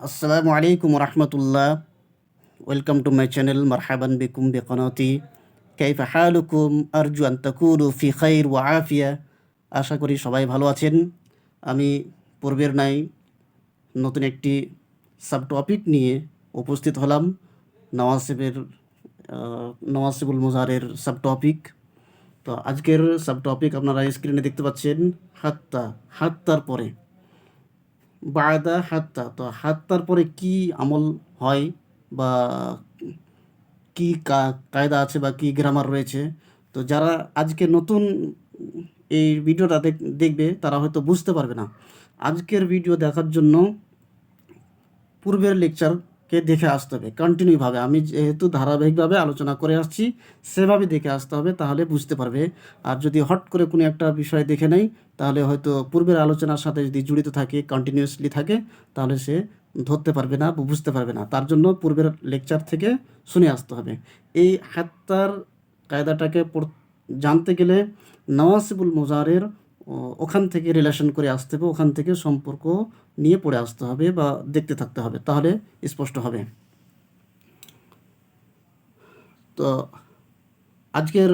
আসসালামু আলাইকুম রহমতুল্লাহ। Welcome to my channel. মারহাবান বিকুম বিকনাতি। কাইফা হালুকুম? আরজু আন তাকুনু ফি খাইর ওয়া আফিয়া। আশা করি সবাই ভালো আছেন। আমি পূর্বের নাই নতুন একটি সাব টপিক নিয়ে উপস্থিত হলাম। নওয়াসিবের নওয়াসিবুল মুজাহারের সাব টপিক। তো আজকের সাব টপিক আপনারা স্ক্রিনে দেখতে পাচ্ছেন, হাত্তা। হাত্তার পরে বায়দা হাত্তা। তো হাত্তার পরে কি আমল হয় বা কি কায়দা আছে বা কি গ্রামার রয়েছে, তো যারা আজকে নতুন এই ভিডিওটা দেখবে তারা হয়তো বুঝতে পারবে না। আজকের ভিডিও দেখার জন্য পূর্বের লেকচারকে দেখে আসতে হবে কন্টিনিউভাবে। আমি যেহেতু ধারাবাহিকভাবে আলোচনা করে আসছি, সেভাবে দেখে আসতে হবে, তাহলে বুঝতে পারবে। আর যদি হট করে কোনো একটা বিষয় দেখে নেয়, তাহলে হয়তো পূর্বের আলোচনার সাথে যদি জড়িত থাকে, কন্টিনিউয়াসলি থাকে, তাহলে সে ধরতে পারবে না বা বুঝতে পারবে না। তার জন্য পূর্বের লেকচার থেকে শুনে আসতে হবে। এই হাত্তার কায়দাটাকে জানতে গেলে নওয়াসিবুল মুজাহারের ওখান থেকে রিলেশন করে আসতে হবে, ওখান থেকে সম্পর্ক নিয়ে পড়ে আসতে হবে বা দেখতে থাকতে হবে, তাহলে স্পষ্ট হবে। তো আজকের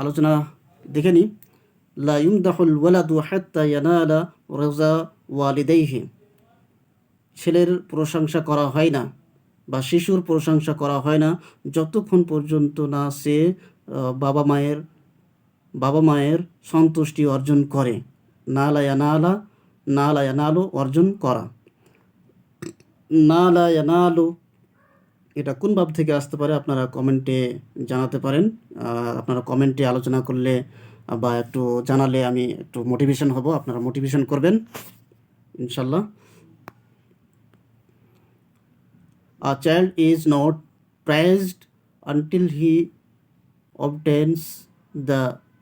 আলোচনা দেখে নিই। লা ইউমদাহুল ওয়ালাদু হাত্তা ইয়ানালা রাযা ওয়ালিদাইহি। ছেলের প্রশংসা করা হয় না বা শিশুর প্রশংসা করা হয় না যতক্ষণ পর্যন্ত না সে বাবা মায়ের সন্তুষ্টি অর্জন করে। নালা ইয়ানালু অর্জন করা। নালা ইয়ানালু এটা কোন ভাব থেকে আসতে পারে আপনারা কমেন্টে জানাতে পারেন। আপনারা কমেন্টে আলোচনা করলে বা একটু জানালে আমি একটু মোটিভেশন হব, আপনারা মোটিভেশন করবেন ইনশাল্লাহ। A child is not praised until he obtains the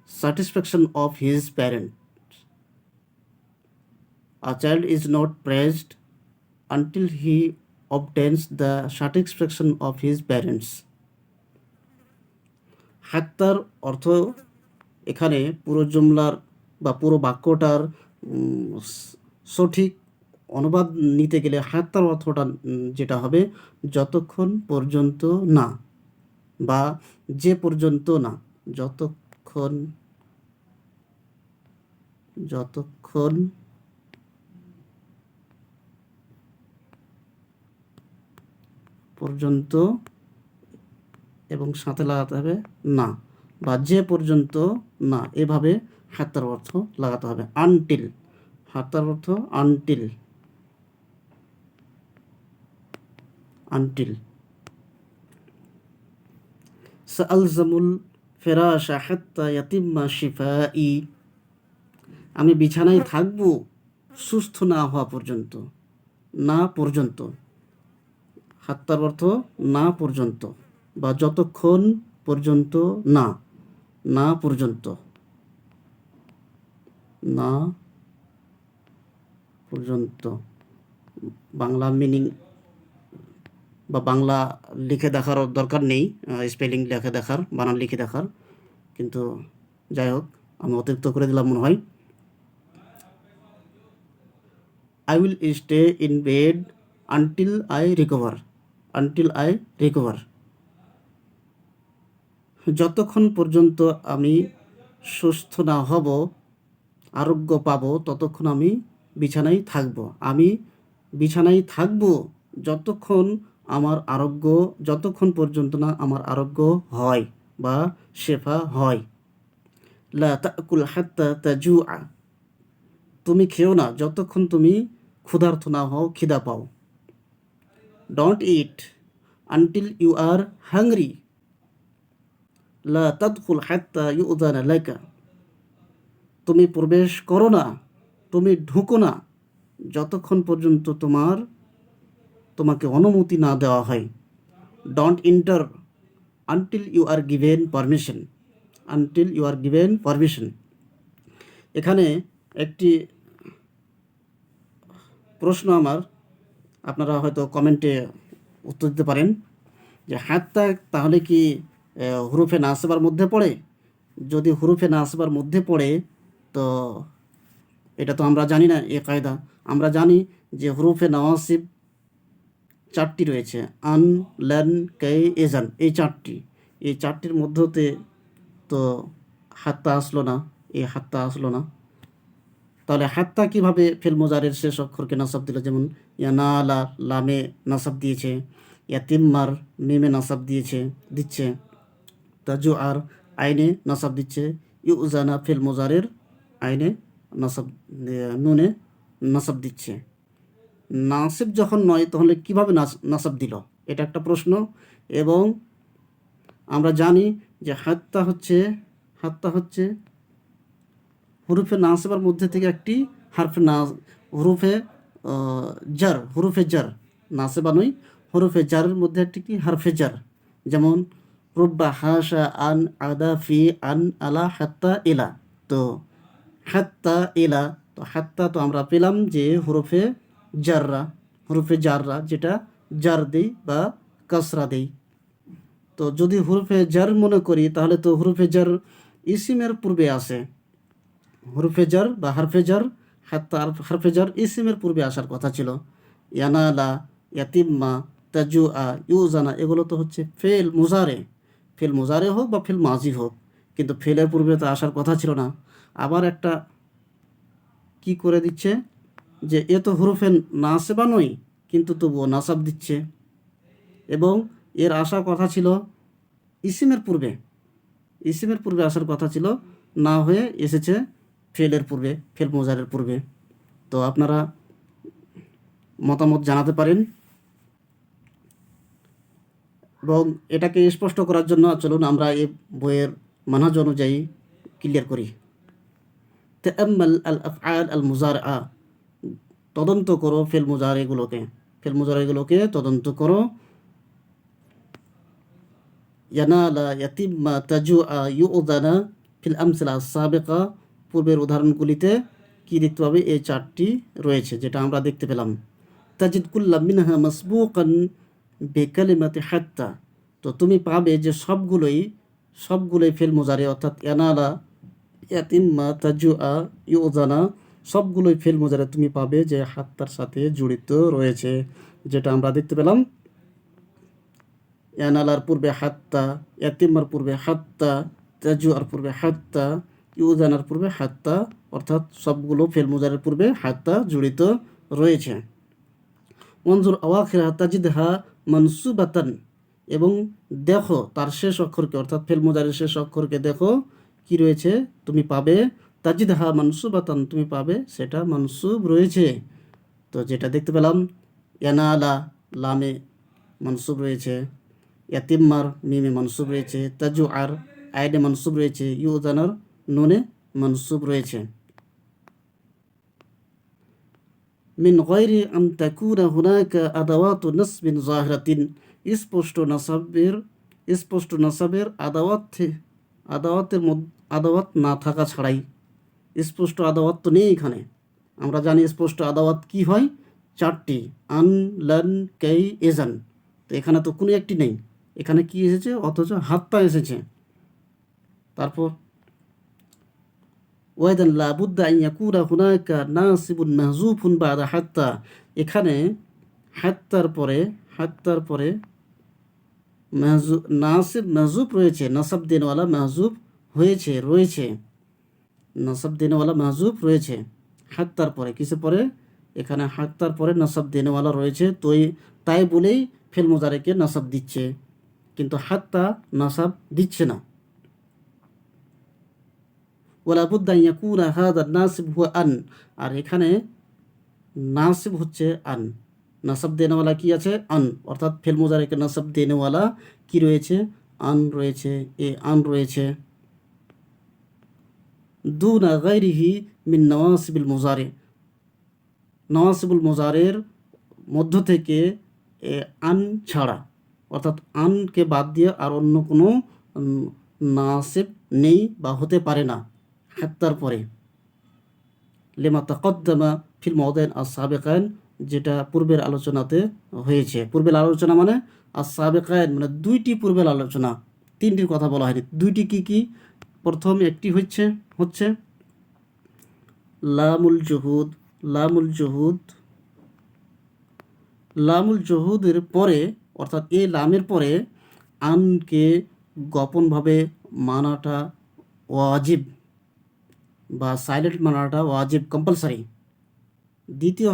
satisfaction of his parent. A child is not praised until he obtains the satisfaction of his parents. Hattar অর্থ এখানে পুরো জুমলার বা পুরো বাক্যটার সঠিক অনুবাদ নিতে গেলে হাত্তার অর্থটা যেটা হবে, যতক্ষণ পর্যন্ত না বা যে পর্যন্ত না, যতক্ষণ যতক্ষণ পর্যন্ত এবং সাথে লাগাতে হবে না, বা যে পর্যন্ত না, এভাবে হাত্তার অর্থ লাগাতে হবে। আনটিল, হাত্তার অর্থ আনটিল। আনটিল সালজামুল ফেরাশা হাত্তা ইয়াতিম্মা শিফাই। আমি বিছানায় থাকবো সুস্থ না হওয়া পর্যন্ত। না পর্যন্ত, হাত্তার অর্থ না পর্যন্ত বা যতক্ষণ পর্যন্ত না, না পর্যন্ত, না পর্যন্ত। বাংলা মিনিং বা বাংলা লিখে দেখার দরকার নেই, স্পেলিং লিখে দেখার, বানান লিখে দেখার, কিন্তু যাই হোক আমি অতিরিক্ত করে দিলাম মনে হয়। I will stay in bed until I recover. Until I recover, যতক্ষণ পর্যন্ত আমি সুস্থ না হব, আরোগ্য পাব, ততক্ষণ আমি বিছানায় থাকব। আমি বিছানায় থাকব যতক্ষণ আমার আরোগ্য, যতক্ষণ পর্যন্ত না আমার আরোগ্য হয় বা শেফা হয়। লা তাকুল হাত্তা তাজুআ। তুমি খেও না যতক্ষণ তুমি ক্ষুধার্ত না হও, খিদা পাও। Don't eat until you are hungry. লা তাদখুল হাত্তা ইউযানা লাকা। তুমি প্রবেশ করো না, তুমি ঢুকো না যতক্ষণ পর্যন্ত তোমাকে অনুমতি না দেওয়া হয়। Don't enter until you are given permission. Until you are given permission. এখানে একটি প্রশ্ন আমার, আপনারা হয়তো কমেন্টে উত্তর দিতে পারেন যে হাত্তা তাহলে কি হুরুফে নাসিবার মধ্যে পড়ে? যদি হুরুফে নাসিবার মধ্যে পড়ে, তো এটা তো আমরা জানি না এ কায়দা। আমরা জানি যে হুরুফে নওয়াসিব চারটি রয়েছে, আন, লেন, কাই, এজান, এই চারটির মধ্যতে তো হাত্তা আসলো না, এই হাত্তা আসলো না। তাহলে হাত্তা কিভাবে ফেল মুজারের শেষ অক্ষরকে নাসাব দিল? যেমন ইয়ানালা লামে নাসাব দিয়েছে, ইয়াতিম্মার মিমে নাসাব দিচ্ছে, তাজু আর আইনে নাসাব দিচ্ছে, ইউজানা ফেল মুজারের আইনে নাসাব নুনে নাসাব দিচ্ছে। নাসিব যখন নয় তাহলে কিভাবে নাসাব দিল, এটা একটা প্রশ্ন। এবং আমরা জানি যে হাত্তা হচ্ছে হুরুফে নাসিবার মধ্যে থেকে একটি হুরুফে হরুফে জার, নাসিবা নয়, হরুফে জারের মধ্যে একটি কি হারফে জার। যেমন রুব্বা হাসা আন আদা ফি আন আলা হাত্তা ইলা। তো হাত্তা ইলা, তো হাত্তা তো আমরা পেলাম যে হুরুফে জাররা, যেটা জার দেই বা কাসরা দেই। তো যদি হুরুফে জার মনে করি তাহলে তো হুরুফে জার ইসিমের পূর্বে আসে, হুরুফে জার বা হারফে জার, হাত্তা হারফে জার ইসিমের পূর্বে আসার কথা ছিল। ইয়ানালা, ইয়াতিম্মা, তাজুআ, ইউজানা এগুলো তো হচ্ছে ফেল মুজারে হোক বা ফেল মাজি হোক, কিন্তু ফেলের পূর্বে তো আসার কথা ছিল না। আবার একটা কি করে দিচ্ছে যে এ তো হুরুফে নাসেবা নয়, কিন্তু তবুও নাসাব দিচ্ছে, এবং এর আসার কথা ছিল ইসিমের পূর্বে আসার কথা ছিল, না হয়ে এসেছে ফেল মুজারের পূর্বে। তো আপনারা মতামত জানাতে পারেন। এবং এটাকে স্পষ্ট করার জন্য চলুন আমরা এই বইয়ের মানহাজ অনুযায়ী ক্লিয়ার করি। তাআম্মাল আল আফআল আল মুজারআ, তদন্ত করো ফেল মুজারিগুলোকে তদন্ত করো। ইয়ানালা, ইয়াতিম্মা, তাজুআ, ইউদানা ফিল আমসিলা সাবিকা, পূর্বের উদাহরণগুলিতে কি দেখতে পাবে? এই চারটি রয়েছে, যেটা আমরা দেখতে পেলাম। তাজিদ কুল্লা মিনহা মাসবুকান বিকালিমাতি হাত্তা, তো তুমি পাবে যে সবগুলোই ফেল মুজারি, অর্থাৎ ইয়ানালা, ইয়াতিম্মা, তাজুআ, ইউদানা সবগুলোই ফেল মুজারি তুমি পাবে যে হাত্তার সাথে জড়িত রয়েছে, যেটা আমরা দেখতে পেলাম। ইয়ানালার পূর্বে হাত্তা, ইয়াতিম্মার পূর্বে হাত্তা, তাজুআর পূর্বে হাত্তা, ইউদানার পূর্বে হাত্তা, অর্থাৎ সবগুলো ফেল মুজারের পূর্বে হাত্তা জড়িত রয়েছে। মনজুর আওয়াখিরা তাজিদহা মানসুবাতান, এবং দেখো তার শেষ অক্ষরকে, অর্থাৎ ফেল মুজারের শেষ অক্ষরকে দেখো কি রয়েছে, তুমি পাবে তাজিদহা মানসুবাতান, তুমি পাবে সেটা মানসুব রয়েছে। তো যেটা দেখতে পেলাম, ইয়ানালা লামে মানসুব রয়েছে, ইয়াতিম্মার মিমে মানসুব রয়েছে, তাজুআর আইনে মানসুব রয়েছে, ইউজানার নুনে মানসুব রয়েছে। মিন গায়রি আন তাকুনা হুনাকা আদাওয়াতু নাসবিন যাহিরাতিন, স্পষ্ট নাসাবের আদাওয়াত না থাকা ছাড়াই। স্পষ্ট আদাওয়াত তো নেই এখানে। আমরা জানি স্পষ্ট আদাওয়াত কি হয়, চারটি, আন, লান, কাই, এজান। তো এখানে তো কোনো একটি নেই, এখানে কি এসেছে, অথচ হাত্তা এসেছে। তারপর ওয়াইদান লা বুদ্দা আন ইয়াকুনা হুনাকা নাসিবুন মাহজুফুন বাদা হাত্তা, এখানে হাত্তার পরে নাসিব মাহজুব রয়েছে, নাসাব দেনওয়ালা মাহজুব রয়েছে, নাসাব দেনওয়ালা মাহজুব রয়েছে হাত্তার পরে। কিসের পরে? এখানে হাত্তার পরে নাসাব দেনওয়ালা রয়েছে, তাই বলেই ফেল মুজারিকে নাসাব দিচ্ছে, কিন্তু হাত্তা নাসাব দিচ্ছে না। ওয়ালা বুদ্দা আন ইয়াকুনা হাযা নাসিব হুয়া আন, আর এখানে নাসিব হচ্ছে আন, নাসাব দেনেওয়ালা কি আছে? আন, অর্থাৎ ফেল মুজারিকে নাসাব দেনেওয়ালা কি রয়েছে? আন রয়েছে, আন রয়েছে। দুনা গায়রিহি মিন নওয়াসিবুল মুজারের মধ্য থেকে আন ছাড়া, অর্থাৎ আনকে বাদ দিয়ে আর অন্য কোনো নাসিব নেই বা হতে পারে না হাত্তার পরে। লিমা তাকদ্দামা ফিল মাওদাইন আস-সাবিকাইন, যেটা পূর্বের আলোচনাতে হয়েছে। পূর্বের আলোচনা মানে আস-সাবিকাইন মানে দুইটি পূর্বের আলোচনা, তিনটির কথা বলা হয়নি। দুইটি কি কি? প্রথম একটি হচ্ছে লামুল জুহুদ লামুল জহুদের পরে অর্থাৎ এই লামের পরে আনকে গোপনভাবে মানাটা ওয়াজিব বা সাইলেন্ট মানাটা ওয়াজিব কম্পালসারি। দ্বিতীয়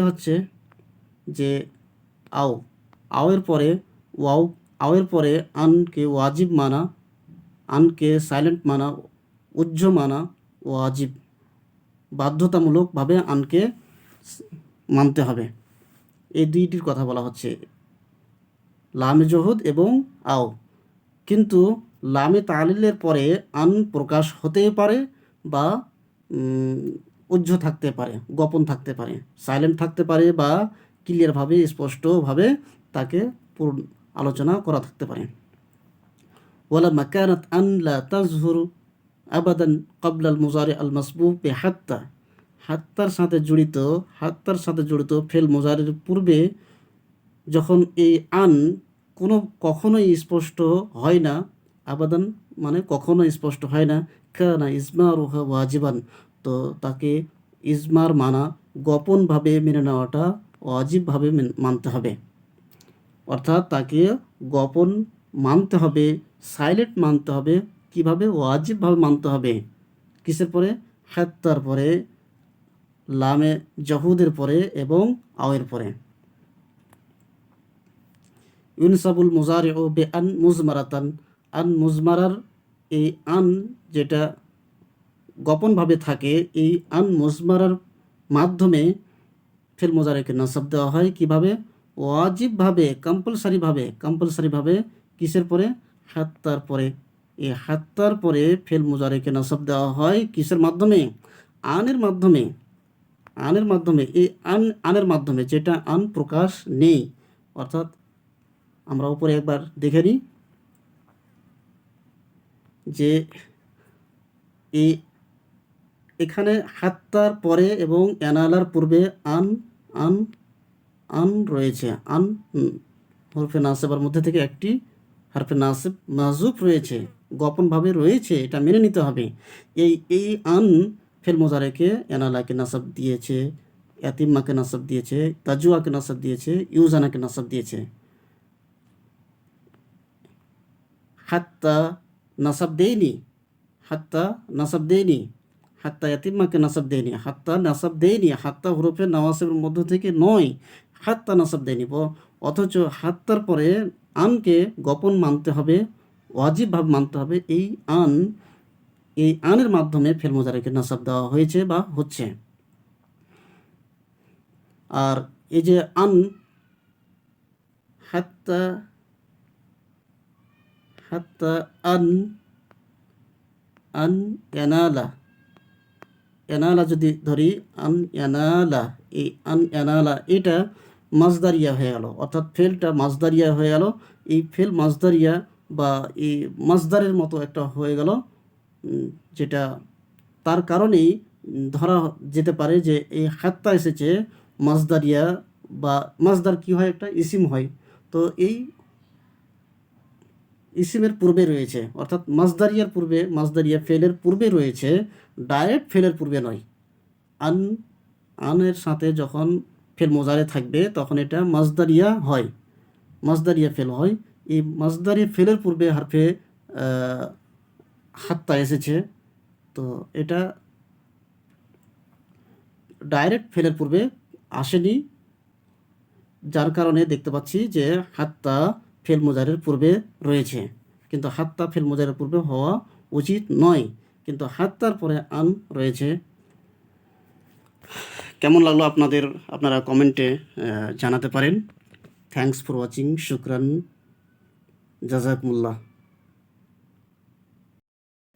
হচ্ছে যে আও আওয়ের পরে ওয়াও আওয়ের পরে আনকে ওয়াজিব মানা, আনকে সাইলেন্ট মানা, উজ্জ মানা ওয়াজিব, বাধ্যতামূলকভাবে আনকে মানতে হবে। এই দুইটির কথা বলা হচ্ছে, লামে জহুদ এবং আও। কিন্তু লামে তালিলের পরে আন প্রকাশ হতে পারে বা উজ্জ থাকতে পারে, গোপন থাকতে পারে, সাইলেন্ট থাকতে পারে বা ক্লিয়ারভাবে স্পষ্টভাবে তাকে আলোচনা করা থাকতে পারে। ওয়ালা মাকানাত আন লা তাজহুর আবাদান ক্বাবলা আল মুজারি আল মাসবুক বি হাত্তা, হাত্তার সাথে জড়িত ফেল মুজারির পূর্বে যখন এই আন কখনোই স্পষ্ট হয় না, আবাদান মানে কখনো স্পষ্ট হয় না, কানা ইজমারুহা ওয়াজিবান, তো তাকে ইজমার মানা, গোপনভাবে মেনে নেওয়াটা ওয়াজিবভাবে মানতে হবে। অর্থাৎ তাকে গোপন মানতে হবে, সাইলেন্ট মানতে হবে। কিভাবে? ওয়াজিবভাবে মানতে হবে। কিসের পরে? হাত্তার পরে, লামে জহুদের পরে এবং আওয়ের পরে। ইউনসাবুল মুজারিউ বে আন মুজমারাতান, আন মুজমারার এই আন যেটা গোপনভাবে থাকে, এই আন মুজমারার মাধ্যমে ফেল মুজারিকে নাসাব দেওয়া হয়। কিভাবে? ওয়াজিবভাবে, কম্পালসারিভাবে। কিসের পরে? হাত্তার পরে। এই হাত্তার পরে ফেল মুজারিকে নাসাব দেওয়া হয় কিসের মাধ্যমে? আনের মাধ্যমে। এই আনের মাধ্যমে, যেটা আন প্রকাশ নেই। অর্থাৎ আমরা উপরে একবার দেখে নিই যে এখানে হাত্তার পরে এবং এনালার পূর্বে আন আন আন রয়েছে। আন হরফে নাসেবার মধ্যে থেকে একটি হরফে নাসেব মাযুফ রয়েছে, গোপনভাবে রয়েছে, এটা মেনে নিতে হবে। এই আন ফেল মুজারিকে এনালাকে নাসাব দিয়েছে, ইয়াতিম্মাকে নাসাব দিয়েছে, তাজুয়াকে নাসাব দিয়েছে, ইউজানাকে নাসাব দিয়েছে। হাত্তা নাসাব দেয়নি, হাত্তা ইয়াতিম্মাকে নাসাব দেয়নি, হাত্তা হরফে নাওয়াসেবের মধ্য থেকে নয়, হাত্তা নাসাব দেয়নি। অথচ হাত্তার পরে আনকে গোপন মানতে হবে, ওয়াজিবভাবে মানতে হবে। এই আনের মাধ্যমে ফেল মুজারিকে নাসাব দেওয়া হয়েছে বা হচ্ছে। আর এই যে আন, হাত্তা আন এনালা যদি ধরি, আন এনালা, এই আন এনালা এটা মাজদারিয়া হয়ে গেল, অর্থাৎ ফেলটা মাজদারিয়া হয়ে গেল। এই ফেল মাজদারিয়া বা এই মাজদারের মতো একটা হয়ে গেল, যেটা তার কারণেই ধরা যেতে পারে যে এই হাত্তা এসেছে মাজদারিয়া, বা মাজদার কি হয়, একটা ইসিম হয়। তো এই ইসিমের পূর্বে রয়েছে, অর্থাৎ মাজদারিয়া ফেলের পূর্বে রয়েছে, ডাইরেক্ট ফেলের পূর্বে নয়। আনের সাথে যখন ফেল মুজারে থাকবে তখন এটা মাজদারিয়া ফেল হয়। এই মাজদারি ফেলের পূর্বে হারফে হাত্তা এসেছে, তো এটা ডাইরেক্ট ফেলের পূর্বে আসেনি, যার কারণে দেখতে পাচ্ছি যে হাত্তা ফেল মুজারের পূর্বে রয়েছে। কিন্তু হাত্তা ফেল মুজারের পূর্বে হওয়া উচিত নয়, কিন্তু হাত্তার পরে আন রয়েছে। কেমন লাগলো আপনারা কমেন্টে জানাতে পারেন। থ্যাঙ্কস ফর ওয়াচিং, শুকরান, জাজাকুমুল্লাহ।